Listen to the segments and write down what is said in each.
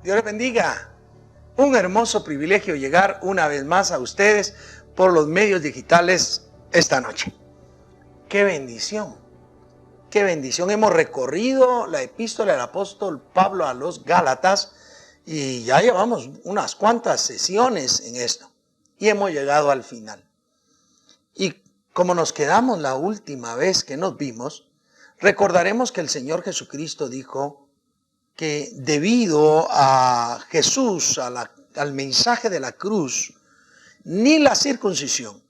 Dios les bendiga. Un hermoso privilegio llegar una vez más a ustedes por los medios digitales esta noche. ¡Qué bendición! ¡Qué bendición! Hemos recorrido la epístola del apóstol Pablo a los Gálatas y ya llevamos unas cuantas sesiones en esto. Y hemos llegado al final. Y como nos quedamos la última vez que nos vimos, recordaremos que el Señor Jesucristo dijo que debido a Jesús, al mensaje de la cruz, ni la circuncisión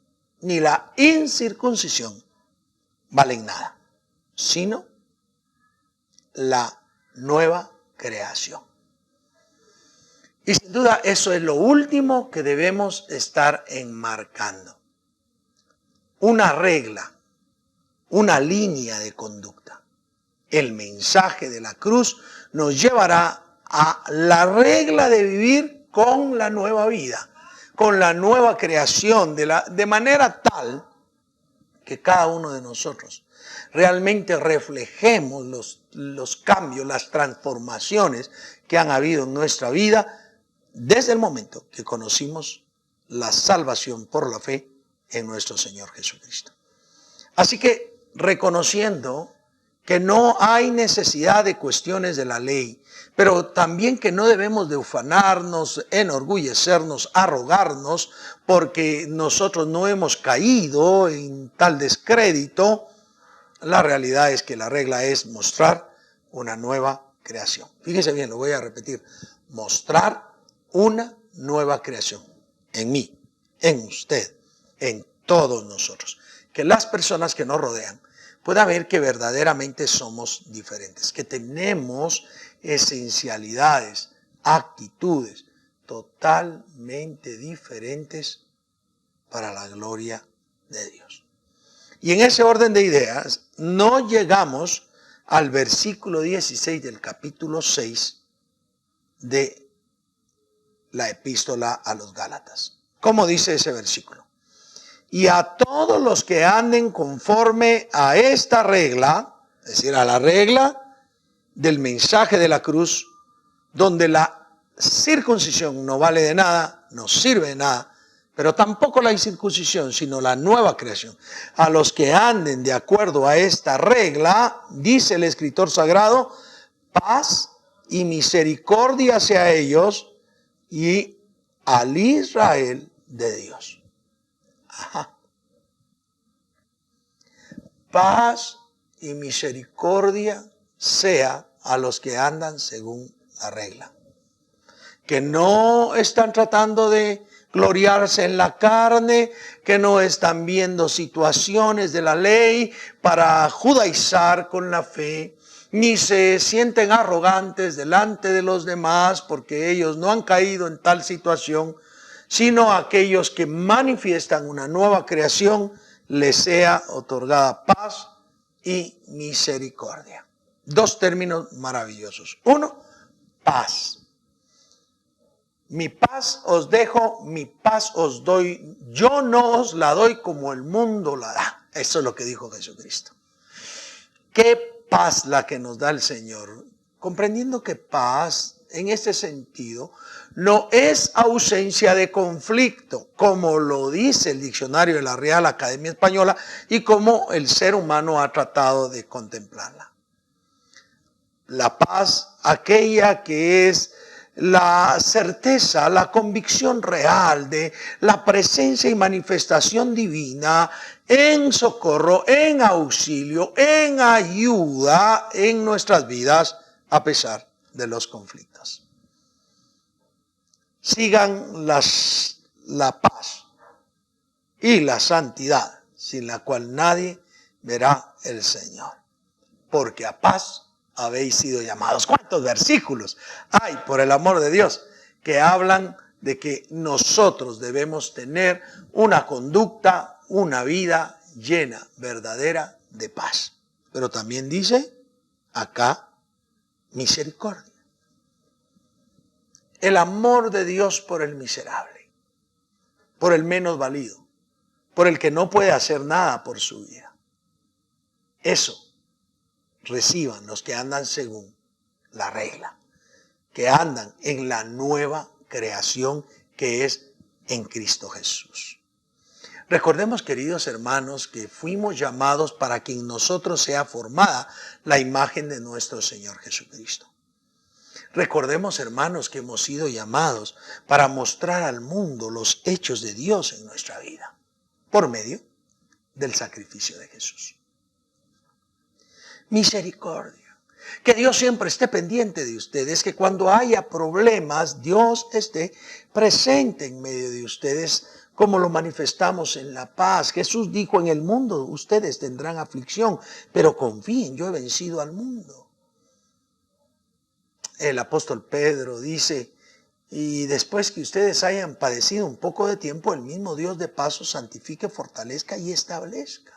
ni la incircuncisión valen nada, sino la nueva creación. Y sin duda eso es lo último que debemos estar enmarcando. Una regla, una línea de conducta. El mensaje de la cruz nos llevará a la regla de vivir con la nueva vida, con la nueva creación, de manera tal que cada uno de nosotros realmente reflejemos los cambios, las transformaciones que han habido en nuestra vida desde el momento que conocimos la salvación por la fe en nuestro Señor Jesucristo. Así que reconociendo que no hay necesidad de cuestiones de la ley, pero también que no debemos de ufanarnos, enorgullecernos, arrogarnos, porque nosotros no hemos caído en tal descrédito. La realidad es que la regla es mostrar una nueva creación. Fíjese bien, lo voy a repetir. Mostrar una nueva creación en mí, en usted, en todos nosotros. Que las personas que nos rodean pueda ver que verdaderamente somos diferentes, que tenemos esencialidades, actitudes totalmente diferentes para la gloria de Dios. Y en ese orden de ideas, no llegamos al versículo 16 del capítulo 6 de la epístola a los Gálatas. ¿Cómo dice ese versículo? Y a todos los que anden conforme a esta regla, es decir, a la regla del mensaje de la cruz, donde la circuncisión no vale de nada, no sirve de nada, pero tampoco la incircuncisión, sino la nueva creación. A los que anden de acuerdo a esta regla, dice el escritor sagrado, paz y misericordia sea ellos y al Israel de Dios. Ajá. Paz y misericordia sea a los que andan según la regla. Que no están tratando de gloriarse en la carne, que no están viendo situaciones de la ley para judaizar con la fe, ni se sienten arrogantes delante de los demás porque ellos no han caído en tal situación, sino aquellos que manifiestan una nueva creación, les sea otorgada paz y misericordia. Dos términos maravillosos. Uno, paz. Mi paz os dejo, mi paz os doy. Yo no os la doy como el mundo la da. Eso es lo que dijo Jesucristo. ¿Qué paz la que nos da el Señor? Comprendiendo que paz, en este sentido, no es ausencia de conflicto, como lo dice el diccionario de la Real Academia Española y como el ser humano ha tratado de contemplarla. La paz, aquella que es la certeza, la convicción real de la presencia y manifestación divina en socorro, en auxilio, en ayuda en nuestras vidas a pesar de los conflictos. Sigan la paz y la santidad, sin la cual nadie verá el Señor. Porque a paz habéis sido llamados. ¿Cuántos versículos hay, por el amor de Dios, que hablan de que nosotros debemos tener una conducta, una vida llena, verdadera de paz? Pero también dice acá misericordia. El amor de Dios por el miserable, por el menos valido, por el que no puede hacer nada por su vida. Eso reciban los que andan según la regla. que andan en la nueva creación que es en Cristo Jesús. Recordemos, queridos hermanos, que fuimos llamados para que en nosotros sea formada la imagen de nuestro Señor Jesucristo. Recordemos, hermanos, que hemos sido llamados para mostrar al mundo los hechos de Dios en nuestra vida, por medio del sacrificio de Jesús. Misericordia. Que Dios siempre esté pendiente de ustedes, que cuando haya problemas, Dios esté presente en medio de ustedes, como lo manifestamos en la paz. Jesús dijo: en el mundo ustedes tendrán aflicción, pero confíen, yo he vencido al mundo. El apóstol Pedro dice: y después que ustedes hayan padecido un poco de tiempo, el mismo Dios de paz os santifique, fortalezca y establezca.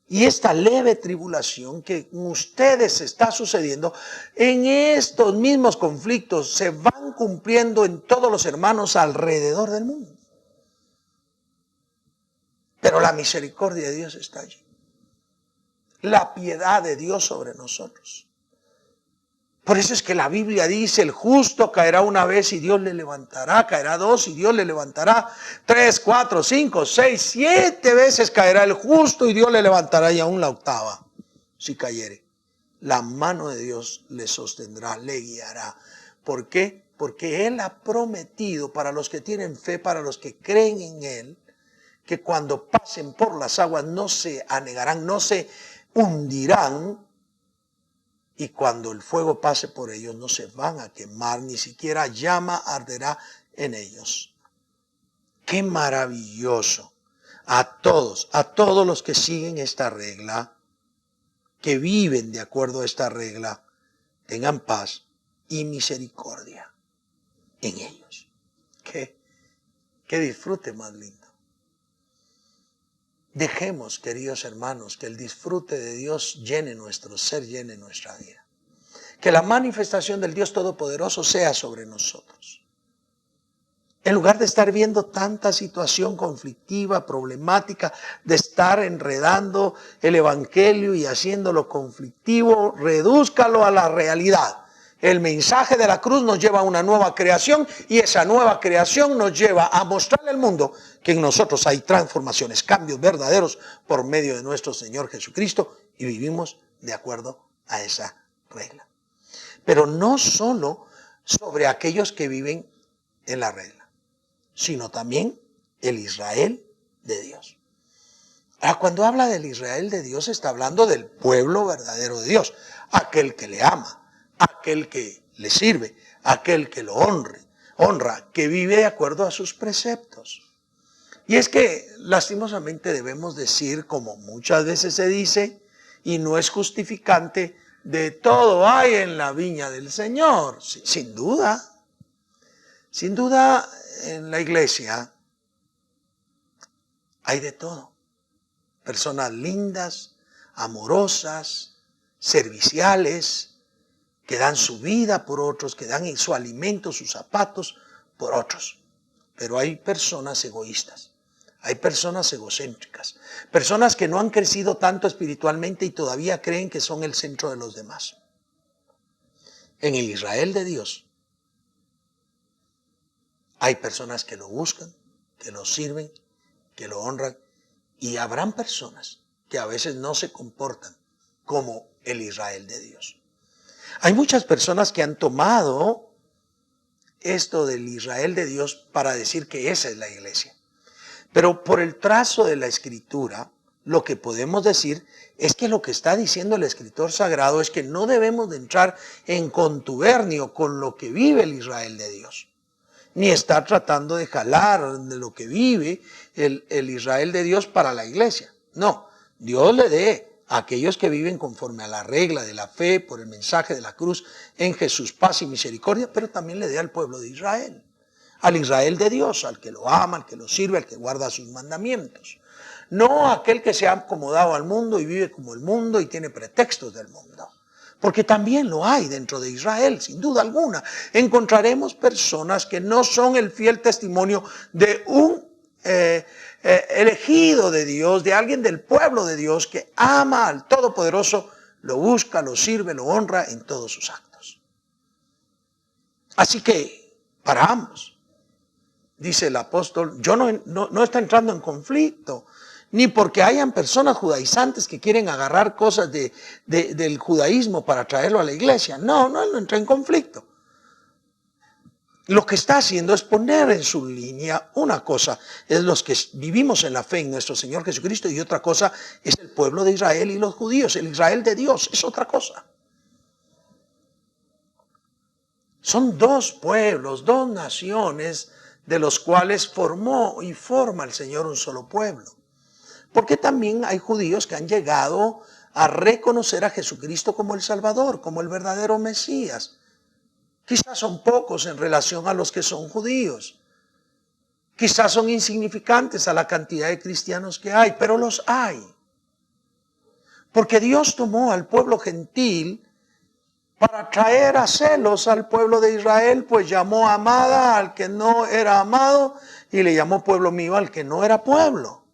Y esta leve tribulación que en ustedes está sucediendo, en estos mismos conflictos se van cumpliendo en todos los hermanos alrededor del mundo. Pero la misericordia de Dios está allí. La piedad de Dios sobre nosotros. Por eso es que la Biblia dice: el justo caerá una vez y Dios le levantará, caerá dos y Dios le levantará, 3, 4, 5, 6, 7 veces caerá el justo y Dios le levantará, y aún la octava, si cayere. La mano de Dios le sostendrá, le guiará. ¿Por qué? Porque Él ha prometido para los que tienen fe, para los que creen en Él, que cuando pasen por las aguas no se anegarán, no se hundirán. Y cuando el fuego pase por ellos no se van a quemar, ni siquiera llama arderá en ellos. ¡Qué maravilloso! A todos los que siguen esta regla, que viven de acuerdo a esta regla, tengan paz y misericordia en ellos. ¡Qué disfrute más lindo! Dejemos, queridos hermanos, que el disfrute de Dios llene nuestro ser, llene nuestra vida. Que la manifestación del Dios Todopoderoso sea sobre nosotros. En lugar de estar viendo tanta situación conflictiva, problemática, de estar enredando el evangelio y haciéndolo conflictivo, redúzcalo a la realidad. El mensaje de la cruz nos lleva a una nueva creación, y esa nueva creación nos lleva a mostrarle al mundo que en nosotros hay transformaciones, cambios verdaderos por medio de nuestro Señor Jesucristo, y vivimos de acuerdo a esa regla. Pero no solo sobre aquellos que viven en la regla, sino también el Israel de Dios. Ahora, cuando habla del Israel de Dios, está hablando del pueblo verdadero de Dios, aquel que le ama, aquel que le sirve, aquel que lo honra, que vive de acuerdo a sus preceptos. Y es que lastimosamente debemos decir, como muchas veces se dice, y no es justificante, de todo hay en la viña del Señor. Sí, sin duda en la iglesia hay de todo. Personas lindas, amorosas, serviciales, que dan su vida por otros, que dan su alimento, sus zapatos por otros. Pero hay personas egoístas, hay personas egocéntricas, personas que no han crecido tanto espiritualmente y todavía creen que son el centro de los demás. En el Israel de Dios hay personas que lo buscan, que lo sirven, que lo honran, y habrán personas que a veces no se comportan como el Israel de Dios. Hay muchas personas que han tomado esto del Israel de Dios para decir que esa es la iglesia. Pero por el trazo de la Escritura, lo que podemos decir es que lo que está diciendo el escritor sagrado es que no debemos de entrar en contubernio con lo que vive el Israel de Dios, ni estar tratando de jalar de lo que vive el Israel de Dios para la iglesia. No, Dios le dé a aquellos que viven conforme a la regla de la fe por el mensaje de la cruz en Jesús paz y misericordia, pero también le dé al pueblo de Israel, al Israel de Dios, al que lo ama, al que lo sirve, al que guarda sus mandamientos. No aquel que se ha acomodado al mundo y vive como el mundo y tiene pretextos del mundo. Porque también lo hay dentro de Israel, sin duda alguna. Encontraremos personas que no son el fiel testimonio de un elegido de Dios, de alguien del pueblo de Dios que ama al Todopoderoso, lo busca, lo sirve, lo honra en todos sus actos. Así que paramos. Dice el apóstol, yo no está entrando en conflicto, ni porque hayan personas judaizantes que quieren agarrar cosas del judaísmo para traerlo a la iglesia. No, él no entra en conflicto. Lo que está haciendo es poner en su línea una cosa, es los que vivimos en la fe en nuestro Señor Jesucristo, y otra cosa es el pueblo de Israel y los judíos. El Israel de Dios es otra cosa. Son dos pueblos, dos naciones, de los cuales formó y forma el Señor un solo pueblo. Porque también hay judíos que han llegado a reconocer a Jesucristo como el Salvador, como el verdadero Mesías. Quizás son pocos en relación a los que son judíos. Quizás son insignificantes a la cantidad de cristianos que hay, pero los hay. Porque Dios tomó al pueblo gentil para traer a celos al pueblo de Israel, pues llamó amada al que no era amado y le llamó pueblo mío al que no era pueblo.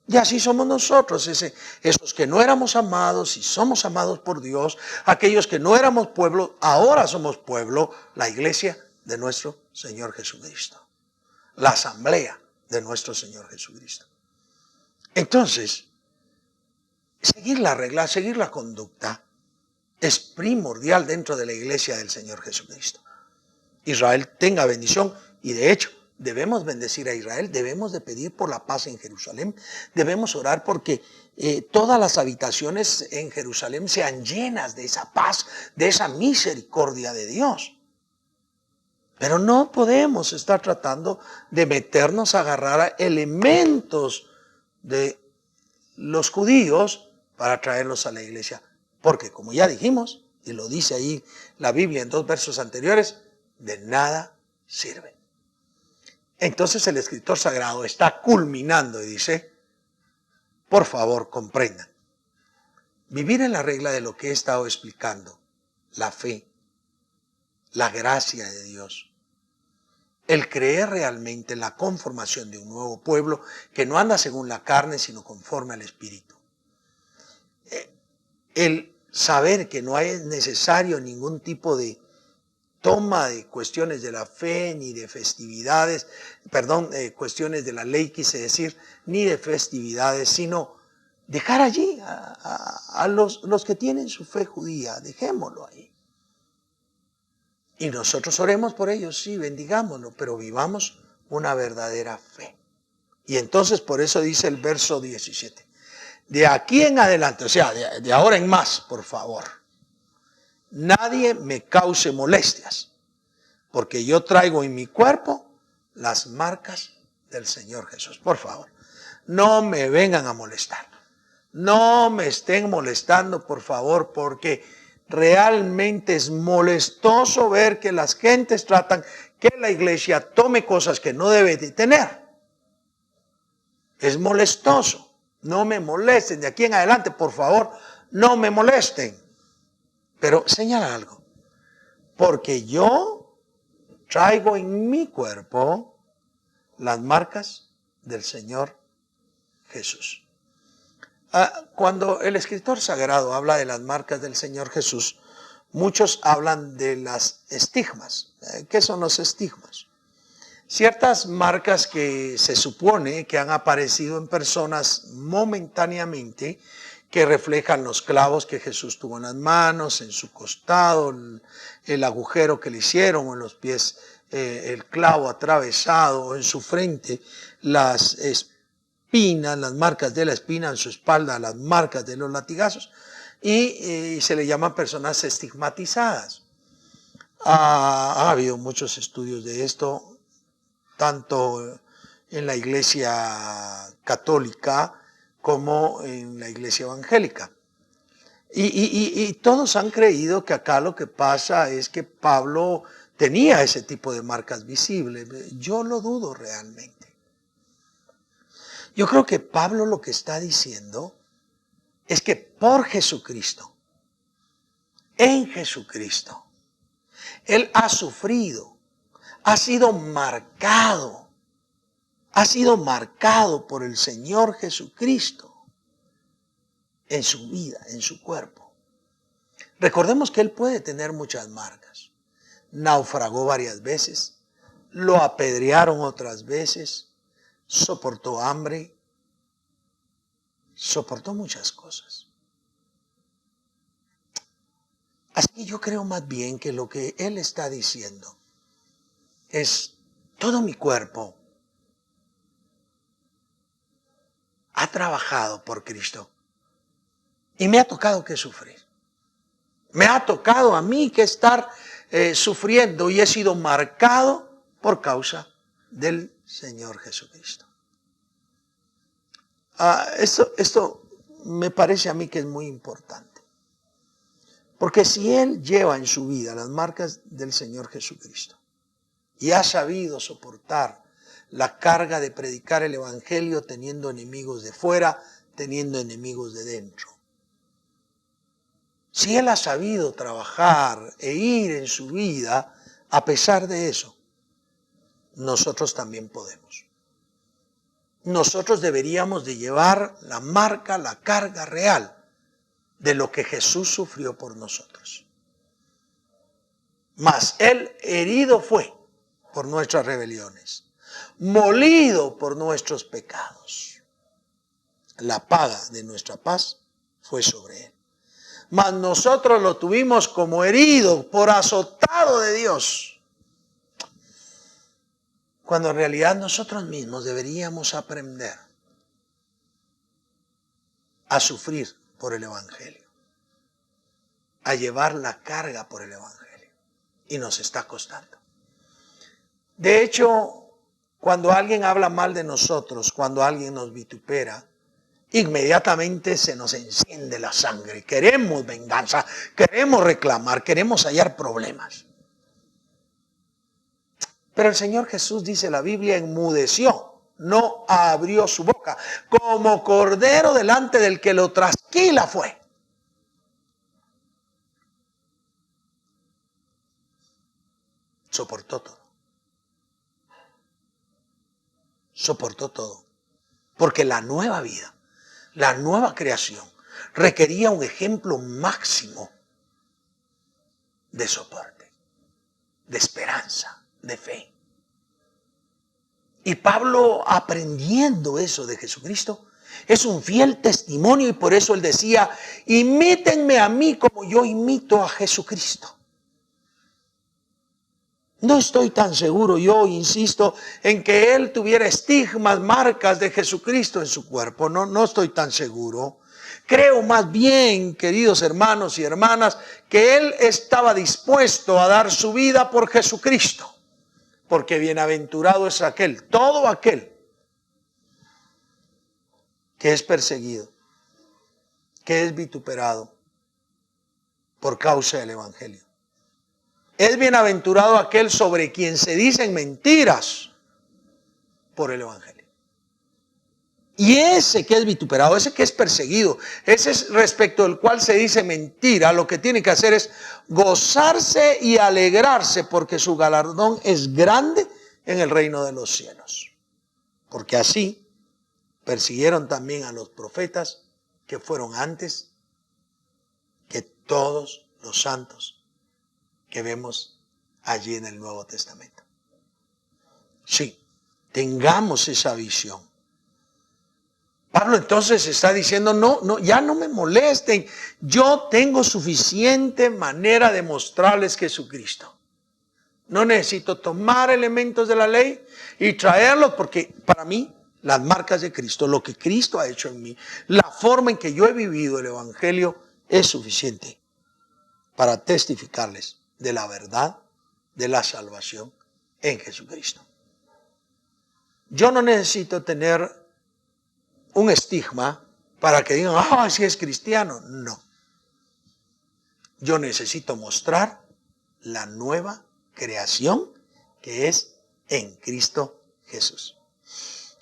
Y así somos nosotros, esos que no éramos amados y somos amados por Dios, aquellos que no éramos pueblo, ahora somos pueblo, la iglesia de nuestro Señor Jesucristo, la asamblea de nuestro Señor Jesucristo. Entonces, seguir la regla, seguir la conducta, es primordial dentro de la iglesia del Señor Jesucristo. Israel tenga bendición, y de hecho debemos bendecir a Israel, debemos de pedir por la paz en Jerusalén, debemos orar porque todas las habitaciones en Jerusalén sean llenas de esa paz, de esa misericordia de Dios. Pero no podemos estar tratando de meternos a agarrar a elementos de los judíos para traerlos a la iglesia. Porque como ya dijimos, y lo dice ahí la Biblia en 2 versos anteriores, de nada sirve. Entonces el escritor sagrado está culminando y dice, por favor comprendan, vivir en la regla de lo que he estado explicando, la fe, la gracia de Dios, el creer realmente en la conformación de un nuevo pueblo que no anda según la carne, sino conforme al Espíritu. El saber que no es necesario ningún tipo de toma de cuestiones de la fe, ni de festividades, cuestiones de la ley, quise decir, ni de festividades, sino dejar allí a los que tienen su fe judía, dejémoslo ahí. Y nosotros oremos por ellos, sí, bendigámoslo, pero vivamos una verdadera fe. Y entonces por eso dice el verso 17. De aquí en adelante, o sea, de ahora en más, por favor, nadie me cause molestias, porque yo traigo en mi cuerpo las marcas del Señor Jesús. Por favor, no me vengan a molestar. No me estén molestando, por favor, porque realmente es molestoso ver que las gentes tratan que la iglesia tome cosas que no debe de tener. Es molestoso. No me molesten. De aquí en adelante, por favor, no me molesten. Pero señala algo. Porque yo traigo en mi cuerpo las marcas del Señor Jesús. Cuando el escritor sagrado habla de las marcas del Señor Jesús, muchos hablan de las estigmas. ¿Qué son los estigmas? Ciertas marcas que se supone que han aparecido en personas momentáneamente, que reflejan los clavos que Jesús tuvo en las manos, en su costado, el agujero que le hicieron, en los pies el clavo atravesado, en su frente las espinas, las marcas de la espina, en su espalda las marcas de los latigazos, y se le llaman personas estigmatizadas. Ha habido muchos estudios de esto, tanto en la iglesia católica como en la iglesia evangélica. Y todos han creído que acá lo que pasa es que Pablo tenía ese tipo de marcas visibles. Yo lo dudo realmente. Yo creo que Pablo lo que está diciendo es que por Jesucristo, en Jesucristo, Él ha sufrido, ha sido marcado por el Señor Jesucristo en su vida, en su cuerpo. Recordemos que Él puede tener muchas marcas. naufragó varias veces, lo apedrearon otras veces, soportó hambre, soportó muchas cosas. Así que yo creo más bien que lo que él está diciendo es: todo mi cuerpo ha trabajado por Cristo y me ha tocado que sufrir. Me ha tocado a mí que estar sufriendo y he sido marcado por causa del Señor Jesucristo. Esto me parece a mí que es muy importante. Porque si Él lleva en su vida las marcas del Señor Jesucristo y ha sabido soportar la carga de predicar el Evangelio teniendo enemigos de fuera, teniendo enemigos de dentro. Si Él ha sabido trabajar e ir en su vida, a pesar de eso, nosotros también podemos. Nosotros deberíamos de llevar la marca, la carga real de lo que Jesús sufrió por nosotros. Mas Él herido fue por nuestras rebeliones, molido por nuestros pecados. La paga de nuestra paz fue sobre Él. Mas nosotros lo tuvimos como herido, por azotado de Dios. Cuando en realidad nosotros mismos deberíamos aprender a sufrir por el Evangelio, a llevar la carga por el Evangelio. Y nos está costando. De hecho, cuando alguien habla mal de nosotros, cuando alguien nos vitupera, inmediatamente se nos enciende la sangre. Queremos venganza, queremos reclamar, queremos hallar problemas. Pero el Señor Jesús, dice la Biblia, enmudeció, no abrió su boca, como cordero delante del que lo trasquila fue. Soportó todo. Soportó todo. Porque la nueva vida, la nueva creación, requería un ejemplo máximo de soporte, de esperanza, de fe. Y Pablo, aprendiendo eso de Jesucristo, es un fiel testimonio, y por eso él decía: imítenme a mí como yo imito a Jesucristo. No estoy tan seguro, yo insisto, en que él tuviera estigmas, marcas de Jesucristo en su cuerpo. No estoy tan seguro. Creo más bien, queridos hermanos y hermanas, que él estaba dispuesto a dar su vida por Jesucristo. Porque bienaventurado es aquel, todo aquel que es perseguido, que es vituperado por causa del Evangelio. Es bienaventurado aquel sobre quien se dicen mentiras por el Evangelio. Y ese que es vituperado, ese que es perseguido, ese es respecto del cual se dice mentira, lo que tiene que hacer es gozarse y alegrarse, porque su galardón es grande en el reino de los cielos. Porque así persiguieron también a los profetas que fueron antes que todos los santos que vemos allí en el Nuevo Testamento. Sí, tengamos esa visión. Pablo entonces está diciendo: ya no me molesten, yo tengo suficiente manera de mostrarles Jesucristo. No necesito tomar elementos de la ley y traerlos, porque para mí las marcas de Cristo, lo que Cristo ha hecho en mí, la forma en que yo he vivido el Evangelio es suficiente para testificarles de la verdad de la salvación en Jesucristo. Yo no necesito tener un estigma para que digan: si es cristiano. No. Yo necesito mostrar la nueva creación que es en Cristo Jesús.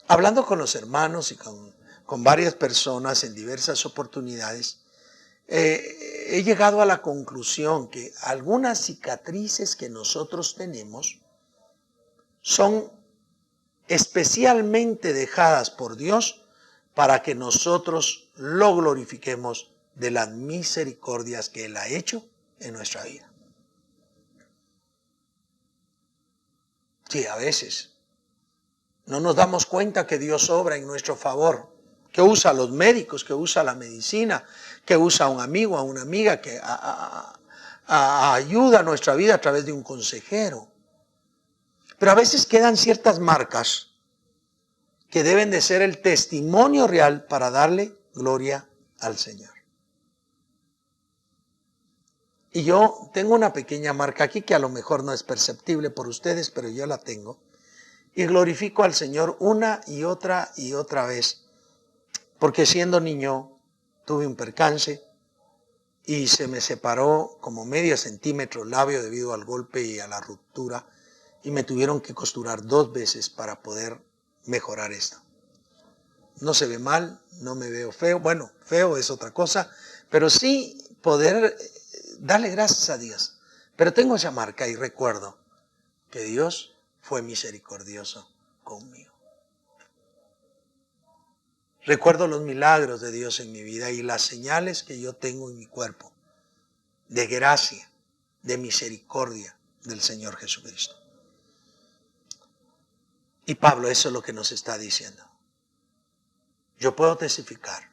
Hablando con los hermanos y con varias personas en diversas oportunidades, he llegado a la conclusión que algunas cicatrices que nosotros tenemos son especialmente dejadas por Dios para que nosotros lo glorifiquemos de las misericordias que Él ha hecho en nuestra vida. Sí, a veces. No nos damos cuenta que Dios obra en nuestro favor, que usa a los médicos, que usa la medicina, que usa a un amigo, a una amiga, que ayuda a nuestra vida a través de un consejero. Pero a veces quedan ciertas marcas que deben de ser el testimonio real para darle gloria al Señor. Y yo tengo una pequeña marca aquí que a lo mejor no es perceptible por ustedes, pero yo la tengo. Y glorifico al Señor una y otra vez. Porque siendo niño tuve un percance y se me separó como medio centímetro el labio debido al golpe y a la ruptura. Y me tuvieron que costurar 2 veces para poder mejorar esto. No se ve mal, no me veo feo. Bueno, feo es otra cosa, pero sí poder darle gracias a Dios. Pero tengo esa marca y recuerdo que Dios fue misericordioso conmigo. Recuerdo los milagros de Dios en mi vida y las señales que yo tengo en mi cuerpo de gracia, de misericordia del Señor Jesucristo. Y Pablo, eso es lo que nos está diciendo. Yo puedo testificar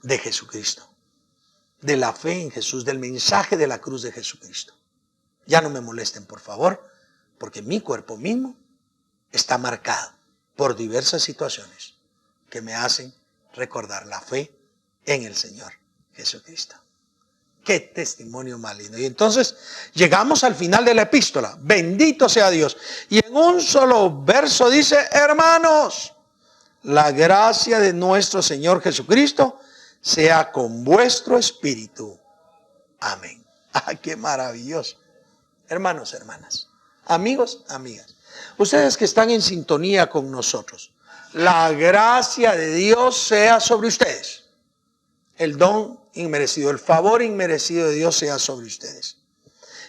de Jesucristo, de la fe en Jesús, del mensaje de la cruz de Jesucristo. Ya no me molesten, por favor, porque mi cuerpo mismo está marcado por diversas situaciones que me hacen recordar la fe en el Señor Jesucristo. Qué testimonio más lindo. Y entonces llegamos al final de la epístola. Bendito sea Dios. Y en un solo verso dice: hermanos, la gracia de nuestro Señor Jesucristo sea con vuestro espíritu. Amén. ¡Ah, qué maravilloso! Hermanos, hermanas, amigos, amigas, ustedes que están en sintonía con nosotros, la gracia de Dios sea sobre ustedes. El don inmerecido, el favor inmerecido de Dios sea sobre ustedes.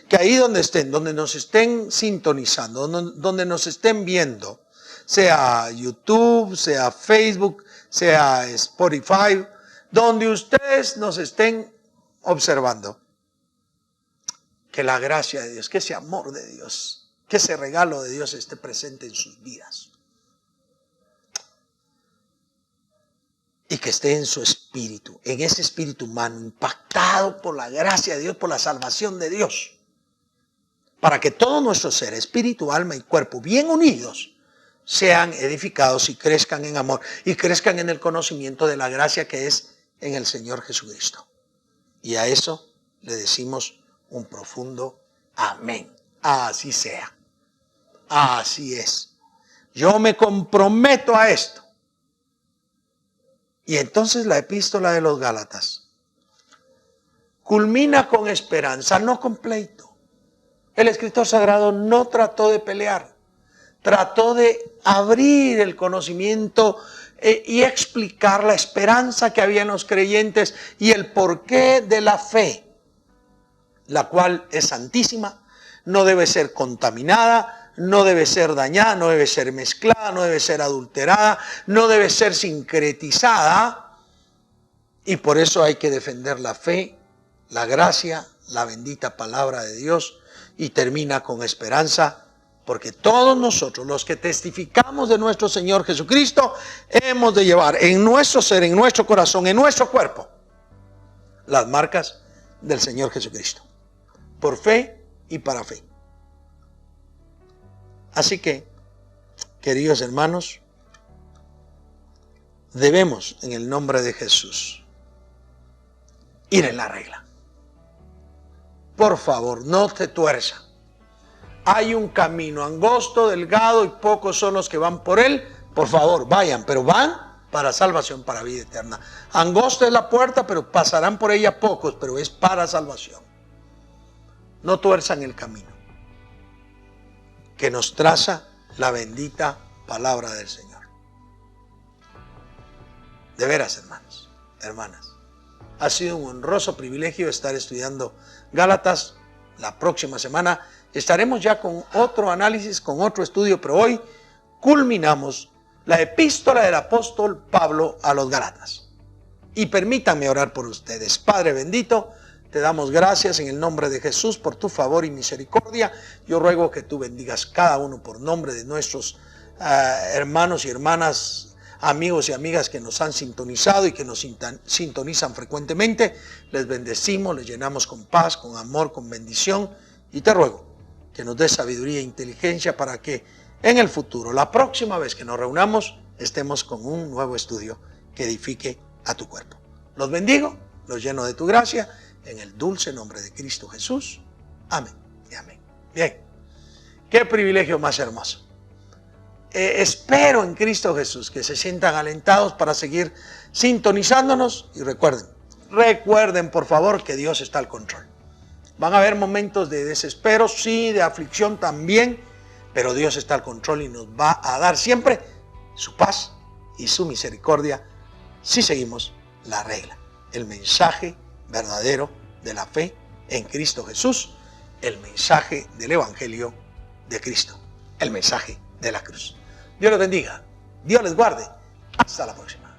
Que ahí donde estén, donde nos estén sintonizando, donde nos estén viendo, sea YouTube, sea Facebook, sea Spotify, donde ustedes nos estén observando, que la gracia de Dios, que ese amor de Dios, que ese regalo de Dios esté presente en sus vidas. Y que esté en su espíritu, en ese espíritu humano, impactado por la gracia de Dios, por la salvación de Dios. Para que todo nuestro ser, espíritu, alma y cuerpo, bien unidos, sean edificados y crezcan en amor y crezcan en el conocimiento de la gracia que es en el Señor Jesucristo. Y a eso le decimos un profundo amén. Así sea. Así es. Yo me comprometo a esto. Y entonces la epístola de los Gálatas culmina con esperanza, no con pleito. El escritor sagrado no trató de pelear, trató de abrir el conocimiento y explicar la esperanza que había en los creyentes y el porqué de la fe, la cual es santísima, no debe ser contaminada, no debe ser dañada, no debe ser mezclada, no debe ser adulterada, no debe ser sincretizada. Y por eso hay que defender la fe, la gracia, la bendita palabra de Dios. Y termina con esperanza, porque todos nosotros, los que testificamos de nuestro Señor Jesucristo, hemos de llevar en nuestro ser, en nuestro corazón, en nuestro cuerpo, las marcas del Señor Jesucristo. Por fe y para fe. Así que, queridos hermanos, debemos, en el nombre de Jesús, ir en la regla. Por favor, no te tuerza. Hay un camino angosto, delgado y pocos son los que van por él. Por favor, vayan, pero van para salvación, para vida eterna. Angosta es la puerta, pero pasarán por ella pocos, pero es para salvación. No tuerzan el camino que nos traza la bendita palabra del Señor. De veras, hermanos, hermanas, ha sido un honroso privilegio estar estudiando Gálatas. La próxima semana estaremos ya con otro análisis, con otro estudio, pero hoy culminamos la epístola del apóstol Pablo a los Gálatas. Y permítanme orar por ustedes. Padre bendito, Te damos gracias en el nombre de Jesús por tu favor y misericordia. Yo ruego que tú bendigas cada uno por nombre de nuestros hermanos y hermanas, amigos y amigas que nos han sintonizado y que nos sintonizan frecuentemente. Les bendecimos, les llenamos con paz, con amor, con bendición. Y te ruego que nos des sabiduría e inteligencia para que en el futuro, la próxima vez que nos reunamos, estemos con un nuevo estudio que edifique a tu cuerpo. Los bendigo, los lleno de tu gracia, en el dulce nombre de Cristo Jesús. Amén y amén. Bien, qué privilegio más hermoso. Espero en Cristo Jesús que se sientan alentados para seguir sintonizándonos. Y recuerden por favor que Dios está al control. Van a haber momentos de desespero, sí, de aflicción también, pero Dios está al control y nos va a dar siempre su paz y su misericordia si seguimos la regla, el mensaje verdadero de la fe en Cristo Jesús, el mensaje del Evangelio de Cristo, el mensaje de la cruz. Dios les bendiga, Dios les guarde. Hasta la próxima.